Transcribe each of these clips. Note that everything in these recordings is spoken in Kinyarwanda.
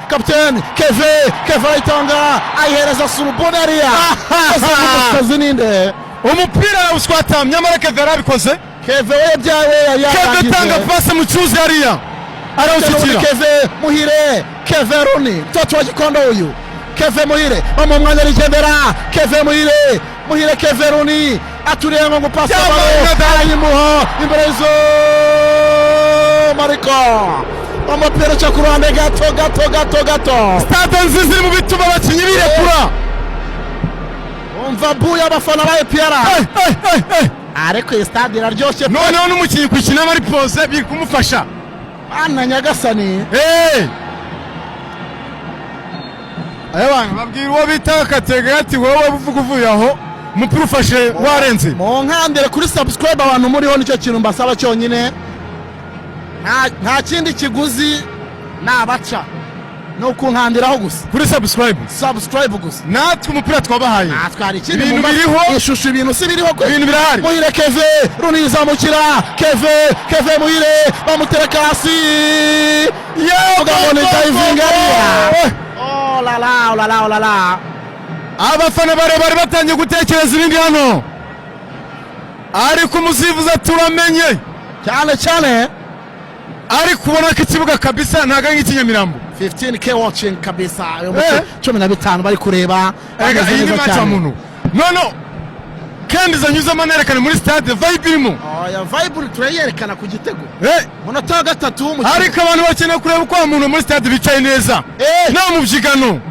kapiteni Keve ayitanga ayihereza Surubonariya kazi ninde umupira uswatamye nyamara Keve yarabikoze. Keve we byawe Keve tanga pasi mu cyuzi hariya arawushyikira. Keve Muhire Keve Roni mtoto wa Gikondo huyu Keve Muhire mu mwanya arigendera Keve Muhire Keve Roni aturiye ngo pasi ayimuha imbere zo Mariko umupira cyo ku ruhande gato stade nziza iri mu bituma abakinnyi birekura. umva buya abafana ba EPR ariko iyi stade iraryoshye noneho n'umukinnyi kwikina muri pose biri kumufasha. Ana Nyagasani ayabana babwira uwo bita Katega ati wowe uvuga uvuye aho umupira ufashe warenze. mu nkandire kuri subscribe abantu muriho nicyo kintu mbasaba cyonyine nta kindi kiguzi nabaca no kunkandiraho gusa kuri subscribe gusa natwe umupira twabahaye atwara ikindi ibintu biriho ishusho ibintu si biriho kwe ibintu birahari. Muhire Keve Runi izamukira Keve Muhire bamutereka hasi ugabone diving area. Oh la la abafana barebare batangiye gutekereza ibindi hano ariko umusifuzi turamenye cyane ariko kubona ko ikibuga kabisa ntago ari nk'ikinyamirambo. 15k watching kabisa 15 bari kureba iyi ni match muntu no kandi zanyuzamo nerekana muri stade vibe irimo. oya vibe turayerekana ku gitego munota wa gatatu ariko abantu bakeneye kureba uko umuntu muri stade bicaye neza nta mubyigano.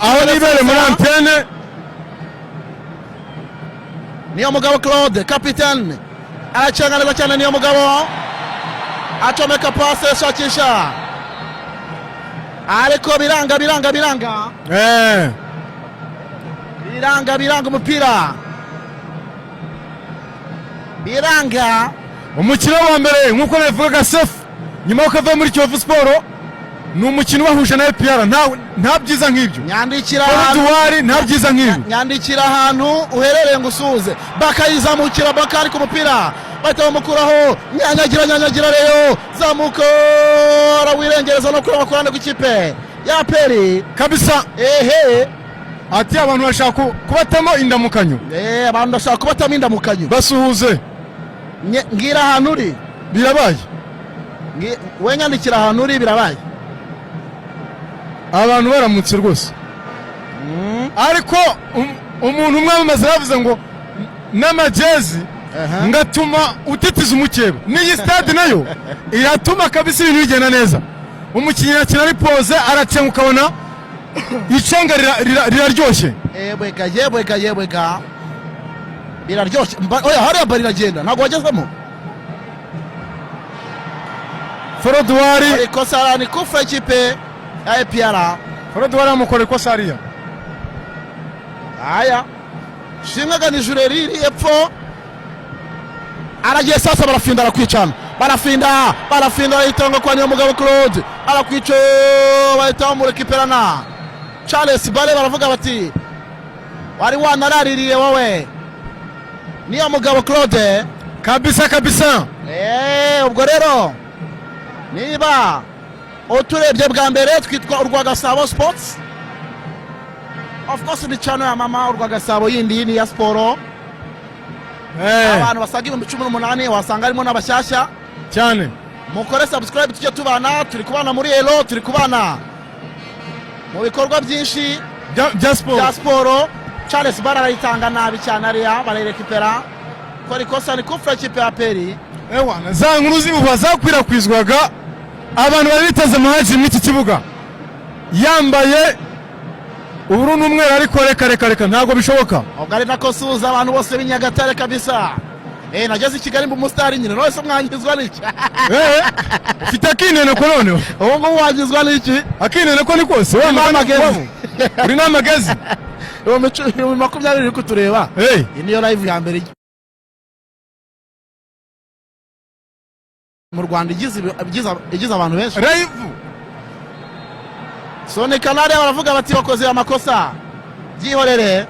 aho nibere muri antene niyo mugabo Claude kapitene aracenganirwa cyane niyo mugabo acomeka pase ashakisha ariko biranga umupira biranga. umukino wa mbere nk'uko nabivugaga Sefu nyuma yo kuva muri Kiyovu Sport ni umukino wahuje na EPR nta byiza nk'ibyo. nyandikira nta byiza nk'ibyo. nyandikira ahantu uherereye ngo usuze bakayizamukira Bakari ku mupira bahita bamukuraho nyanyagira rero zamuka arawirengereza no kureba kurande ku ikipe ya Peri kabisa. ati abantu bashaka kubatamo indamukanyo abantu bashaka kubatamo indamukanyo basuhuze ngira ahantu uri birabaye we nyandikira ahantu uri birabaye abantu baramutse rwose. ariko umuntu umwe amaze yavuze ngo n'amajezi ngatuma utitiza umukeba n'iyi stade nayo iratuma kabisa ibintu bigenda neza. umukinnyi akina ari pose aracenga ukabona icenga riraryoshye. yebwega biraryoshye. oya hariya bari iragenda ntabwo wagezemo. Forodwari ariko sarani kufa ikipe ya EPR. Forodwari amukora ikosa hariya. aya shimwaga ni jureri epfo aragiye sasa barafinda arakwicana barafinda bahitanga kwa niyo mugabo Claude arakwica bahita bamurekiperana Charles Bale baravuga bati wari wanaraririye wowe niyo mugabo Claude kabisa. ubwo rero niba uturebye bwa mbere twitwa Urwagasabo Sports, of course ni channel ya mama Urwagasabo yindi ni ya Sport. abantu basaga 18 wasanga arimo n'abashyashya cyane. mukore subscribe tujye tubana, turi kubana muri Elo, turi kubana mu bikorwa byinshi bya Sport. Charles Bara arayitanga nabi cyane ariya barayirekipera ko rikosa ni kufra kipe ya Peri. za nkuru zibuba zakwirakwizwaga abantu bari bitaze amahaji muri iki kibuga yambaye ubururu n'umweru ariko reka ntabwo bishoboka. ubwo ari nako suza abantu bose b'Inyagatare kabisa. nageze i Kigali mu mustari nyine nose mwangizwa n'iki? ufite akinene ko none ubu ngubu wangizwa n'iki? akinene ko ni kose wa magezi uri n'amagezi uwo 20 uri kutureba. iyi niyo live ya mbere mu Rwanda igize abantu benshi live. Sone Kanari baravuga bati bakoze amakosa byihorere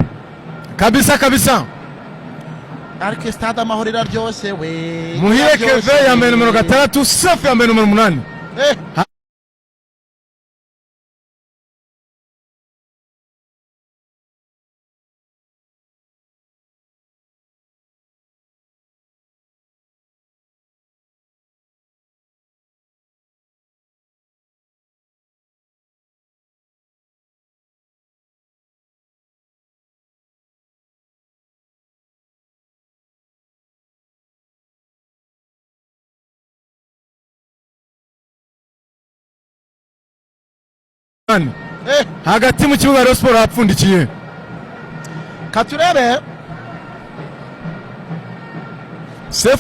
kabisa. ariko stade amahoro iraryoshye we. Muhire Keve yambaye numero 6, Safi yambaye numero 8. Hagati mu kibuga Rayon Sport hapfundikiye. Katurebe. Safe